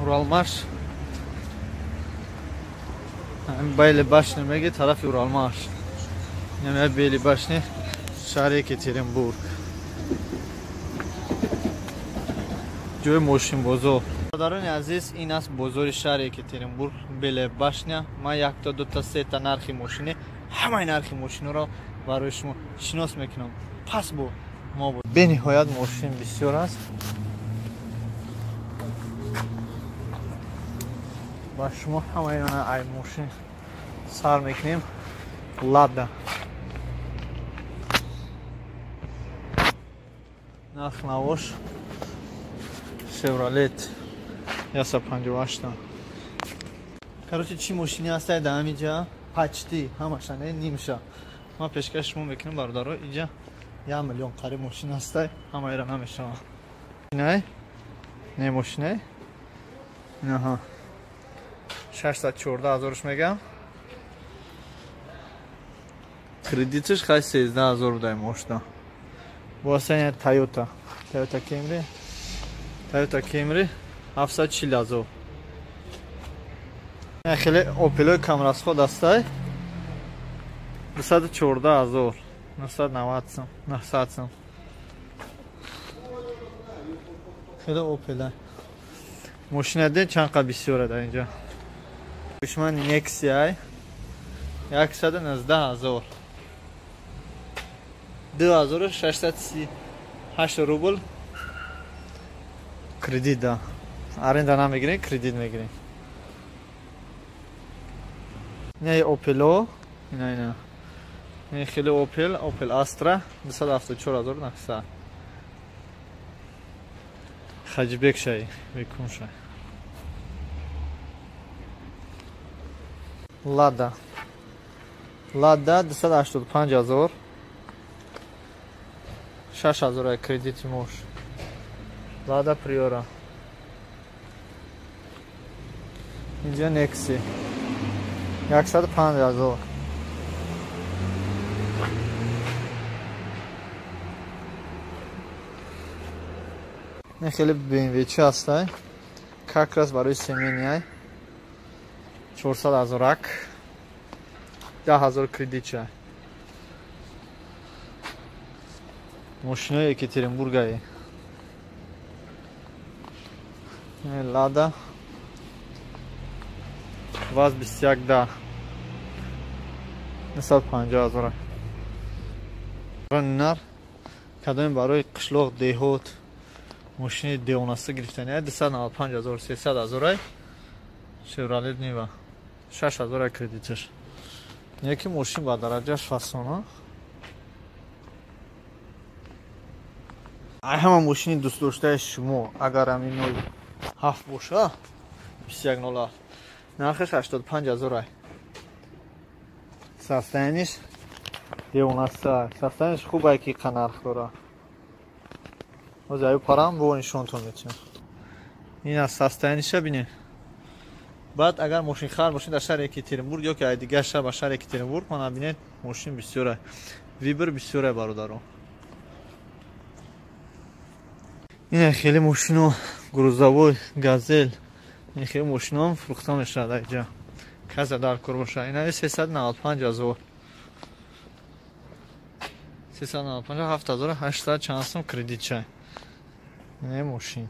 Уралмаш. Бейли башни меги тарафи Уралмаш. Нема бейли башни шаҳри Екатеринбург. ҷои мошинбозор. Бародарони азиз, ин аст бозори шаҳри Екатеринбург, Беле башня. Ман якта, дута, сета нархи мошини, ҳамаи нархи мошинаро барои шумо шинос мекунам. Пас бо мо буд. Бениҳоят мошин бисёр аст. ба шумо ҳамаёна ай мошин сар мекунем. Лада. Нарх навош Chevrolet 158. Короче, чӣ мошини ҳастаи да ҳамиҷа? Почти ҳамаша не нимша. Ман пешкаш шумо мекунам бародаро, иҷа 1 миллион қариб мошин ҳастай, ҳамаира намешавам. Шинай? Не мошинай? Аҳа. 614,000 мегам. Кредитиш хай 13,000 дай мошина. Босаня Toyota Camry 740,000. Хеле Opel камрасход астай 214,000, 990 сом. Хеле Opel. Мошина де чанд қа бисёр дар инҷа. Душман Nexia 119,000. 2638 рубл кредит да. Аренда намегирем, кредит мегирем. Не Opel, не. Не хеле Opel Astra 274,900. Хаҷбек шай, бекун шай. Lada 285,000. 6,000 кредити мош. Lada Priora. Инҷа Nexi 105,000. Не хеле BMW чи ҳастай. Как раз барои семейняй 400,000 10,000 кредит чай. Мошинаи Екатеринбургаи. Lada ВАЗ-21 250,000. Нар кадоми барои қишлоқ деҳот мошини девонаста гирифтани 295,000 300,000. Chevrolet Niva 6,000 кредиташ. Яке мошин ба дараҷаш фасона. Ай ҳама мошини дӯстдоштаи шумо агар ҳамин нои 7 боша 2107 нархаш 85,000. Состояниш девонаста. Состояниш хубае ки қа нарх дора. Ҳозир аю парам бо нишонтон метавонам. Ин аст состояниша бинед. Баъд агар мошин хар бошед дар шаҳри Екатеринбург ё ки ай дигар шаҳр ба шаҳри Екатеринбург ман бинед мошин бисёра. Вибр бисёра бародарон. Ин хеле мошино грузовой Газель. Ин хеле мошино фурӯхта мешавад айҷа. Каза дар кор боша. Ин 395,000. 395 7,800 чанд сом кредит чай. Не мошин.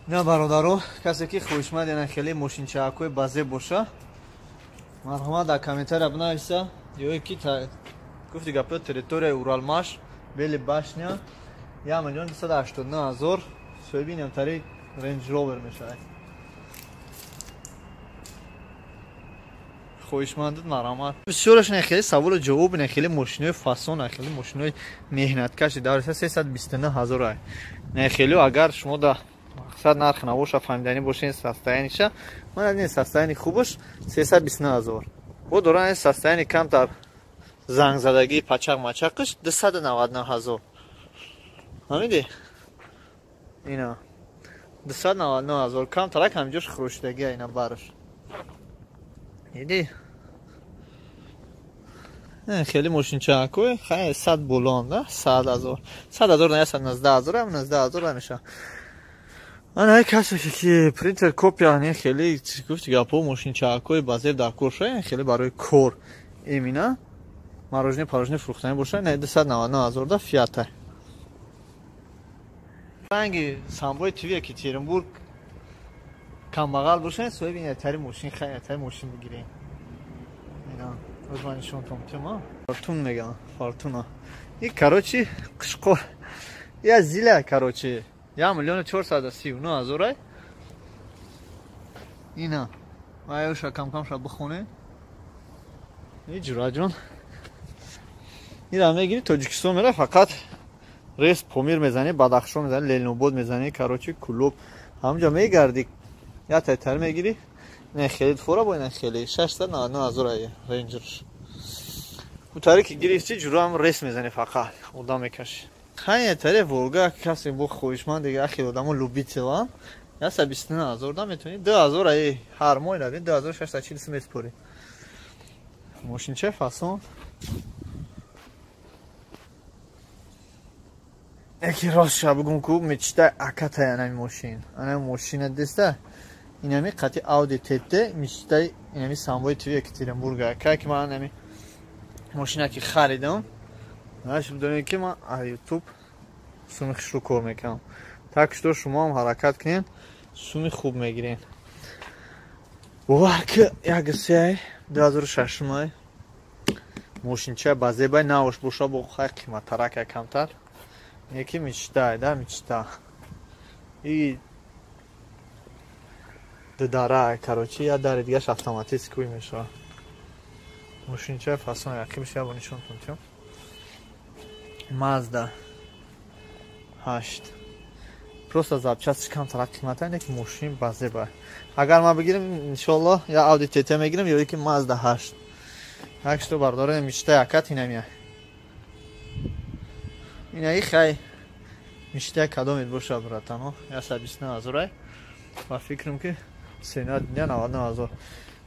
Не бародаро, касе ки хоҳишманд яна хеле мошинчаакои базе боша. Марҳамат дар комментария бинависа. Ёе ки гуфти гапо территорияи Уралмаш, Бели башня 1,289,000. Соҳиби намтари Range Rover мешавад. Хоҳишмандид марҳамат. Бисёраш не хеле саволу ҷавоб не хеле мошинои фасон, хеле мошинои меҳнаткаши давриса 329,000. Не хеле агар шумо да мақсад нарх навоша фаҳмидани бошен состояниша. Ман не состояни хубаш 329,000. Бо доран состояни камтар зангзадагии пачақ-мачақаш 299,000. Ҳамиди? Ина 299,000 камтарак ҳамҷош хурӯшидагия ина бараш. Иди? Хеле мошинчаакои хай 100 болон да 100,000. 100,000 на 119,000, 19,000 меша. ана касе ки принтер копия не хеле гуфти гапо мошинчаакҳои базер дар кор шуда хеле барои кор имина мороженое пороженое фрухтани боша не 299 да фиата ранги самбой тв екатеринбург камбағал боша соҳиби ин тари мошин хай тари мошин бигирем ина озманишон томтема фортун мегам фортуна и короче қишқо я зила короче 1,439,000 اینا مایوشا کم کم شب بخونه این جراجون این هم میگیری تاجیکستان میره فقط ریس پومیر میزنی بدخشان میزنی لیلنوبود میزنی کراچی کلوب همونجا میگردی یا تایتر میگیری نه خیلی فورا با این خیلی 699,000 رنجرش اون طریق که گیری چی جرا هم ریس میزنی فقط اودا میکشی خیلی طریق ولگا کسی با خویشمند دیگه اخیل آدمو لوبیتیوان یا 29,000 دا میتونی 2,000 ای هر ماه روی 2,640 میسپری ماشین چه فاصون یکی راست شب بگم که میچته اکتا اینمی ماشین اینمی ماشین دسته اینمی قطعی اودی تیته میچته اینمی سامبای توی یکترینبورگ که من اینمی ماشینه که خریدم نشون بدونید که من یوتیوب سومیخش رو کار میکنم так شما هم حرکت کنین سومی خوب میگیرین باور که یک سیای 2006 مای ماشینچه بازه بای نوش بوشا با خیلی قیمت ترک کمتر یکی میچته ده میچته ای داره کراچی یا داره دیگه автоматически میشه ماشینچه فاصله یکی میشه با نشون تونتیم مازدا 8 просто запчасти камтар қимата ин ки мошин базеба агар ма бигирам иншоаллоҳ я ауди тт мегирам ё ки мазда 8 так что бардорем мечта якат инамия инаи хай мечта кадомит боша братано я 29,000 ва фикрам ки сена дня 99,000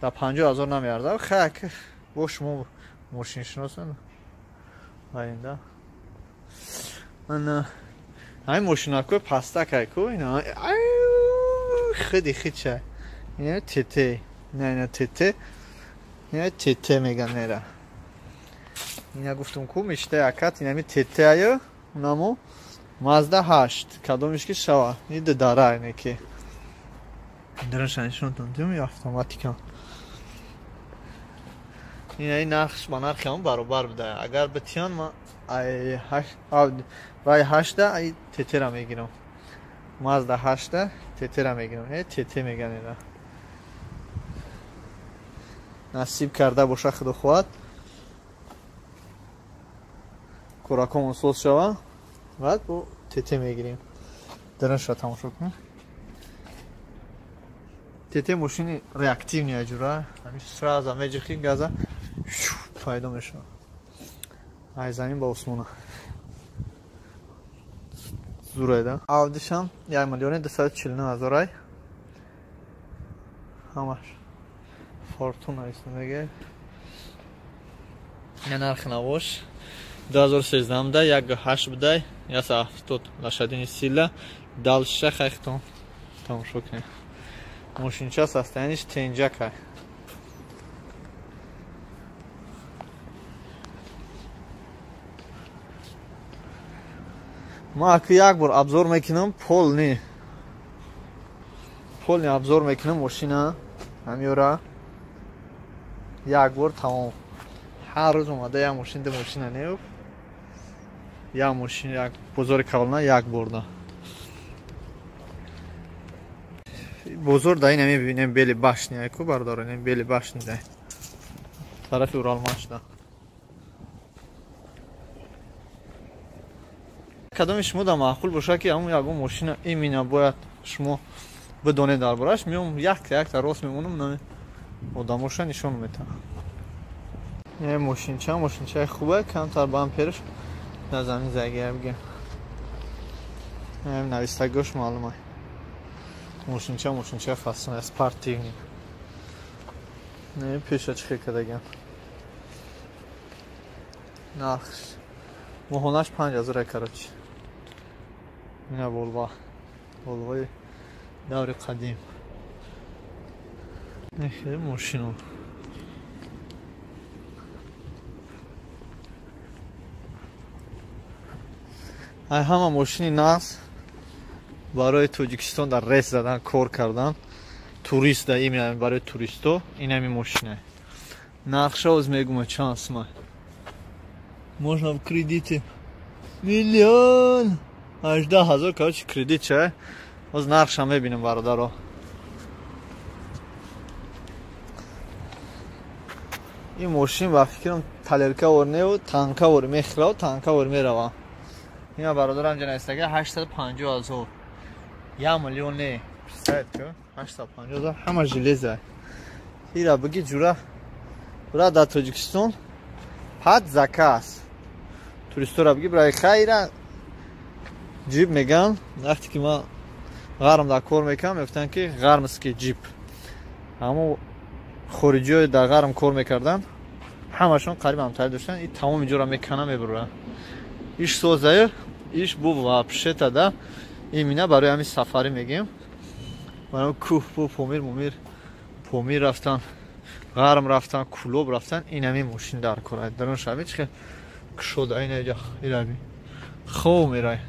да 50,000 намеярда хай бо шумо мошиншиносан айнда ана ای ماشیناکو پستک هایکو اینا خیلی چه اینا تته نه اینا تته اینا تته میگن نیره اینا گفتم کو میشته اکت اینا می تته هایو اونامو مازدا 8 کدومش که شوا ایده داره اینه که درنشانشون تونتیم یا автоматика اینا این نرخش با نرخ همون برابر بده اگر بتیان ما ای 8 ای تته را میگیرم مازدا 8 تته را میگیرم ای تته میگن اینا نصیب کرده باشه خدا خواهد کراکمون سوز شوه بعد با تته میگیریم درنش را تماشا کنیم تته ماشین ریاکتیو نیاجوره همیشه سراز میجخی گازه پیدا میشه ای زمین با عثمانه زورایده آودیشم 1,249,000 همش فورتونا است میگه این نرخ نباش 2013 دا 1,8 بده یا 70 лошадиный сила дальше خیختون تماشا کنیم ماشینچه состояниеш тенҷака ما اکی یک بار ابزار میکنم پول نی ابزار میکنم ماشینا همیورا یک بار تمام هر روز اومده یک ماشین ده ماشینا نیو یا ماشین یک بزرگ کالنا یک بار نه بزرگ دایی نمیبینیم بیلی باش نیه کو برداره نیم بیلی باش نیده طرف اورال ماش ده کدام شما دا معقول باشه که همون یکم ماشین ایمینا باید شما بدونه دربارش میام یک تا راست میمونم نه آدموش نشون میده یه ماشینچه خوبه کمتر با امپرش در زمین زگیر بگم این نویستگاش معلومه ماشینچه فاصله اسپارت نه پیش چه کدگم نخش مهونش 5,000 کراچی اینا ولوای даври қадим. Хеле мошино. ай ҳама мошини нағз барои Тоҷикистон дар рейс задан кор кардан. Турист да именно барои туристо инами мошина. Нақша оз мегума чанд сма. Можно в кредите 1 18,000 короче кредит чай. Оз нақша мебинем бародаро. ин мошин ба фикрам талерка орнеу танка ор мехлау танка ор мерава. ина бародарам ҷанастага 850,000. 1 миллион не. Представь, 850,000 ҳама железа. ира биги ҷура. Бура дар Тоҷикистон пад заказ. Туристора биги браи хайра ҷиб меган. Вақте ки ман ғарм дар кор мекардам мегуфтанд ки ғармский ҷиб. Аммо хориҷиҳои дар ғарм кор мекардан ҳамашон қариб ҳамтарӣ доштанд. ин тамоми ҷора мекана мебурад. иш созаи иш бу вообще-то да имина барои ҳамин сафарӣ мегем. Манам кӯҳ бу помир рафтан, ғарм рафтан, кулоб рафтан. ин ҳамин мошин дар кор дар он шаби чихе кушода ин ҷа ираби хоб мерай.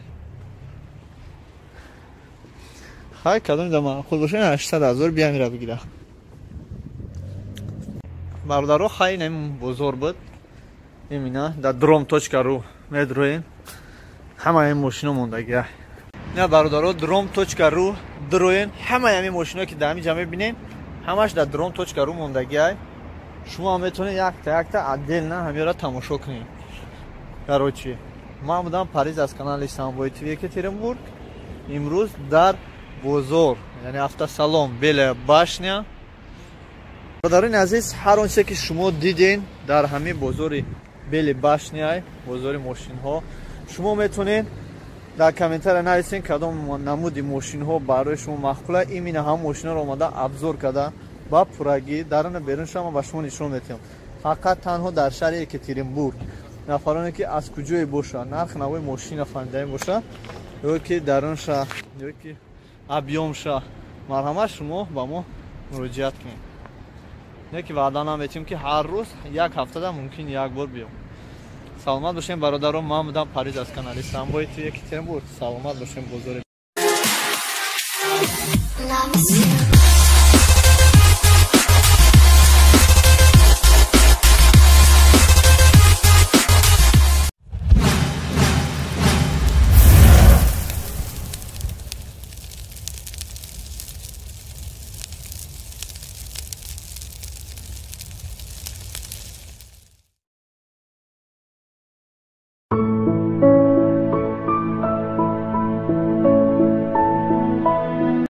хай кадом да маъқул боша 800,000 биям ира бигира. бародаро хай ин бозор буд. имина дар drom.ru медроин ҳама ҳамин мошино мондагиа. ина бародаро drom.ru дроин ҳама ҳамин мошино ки дар ҳамин ҷа мебинем ҳамаш дар drom.ru мондагиа. шумо ҳам метавонед якта отдельно ҳамиёра тамошо кунед. короче ман будам Париз аз канали Самбой ТВ Екатеринбург. имрӯз дар бозор яъне автосалон Белая башня. бародарони азиз ҳар он чизе ки шумо диден дар ҳамин бозори Белая башня бозори мошинҳо шумо метавонед дар комментария нависен кадом намуди мошинҳо барои шумо махкула. имина ҳам мошинаро омада абзор карда ба пурагӣ даруну беруншама ба шумо нишон метиҳам. фақат танҳо дар шаҳри Екатеринбург нафароне ки аз куҷое боша нарх навои мошина фаҳмидаем боша ё ки дарун шаҳр ё ки абъём шаҳр марҳамат шумо ба мо муроҷиат кунед. не ки ваъда наметиҳем ки ҳар рӯз як ҳафтада мумкин як бор биём. саломат бошем бародаро. ман будам Париз аз канали Самбой ТВ Екатеринбург. саломат бошем бозори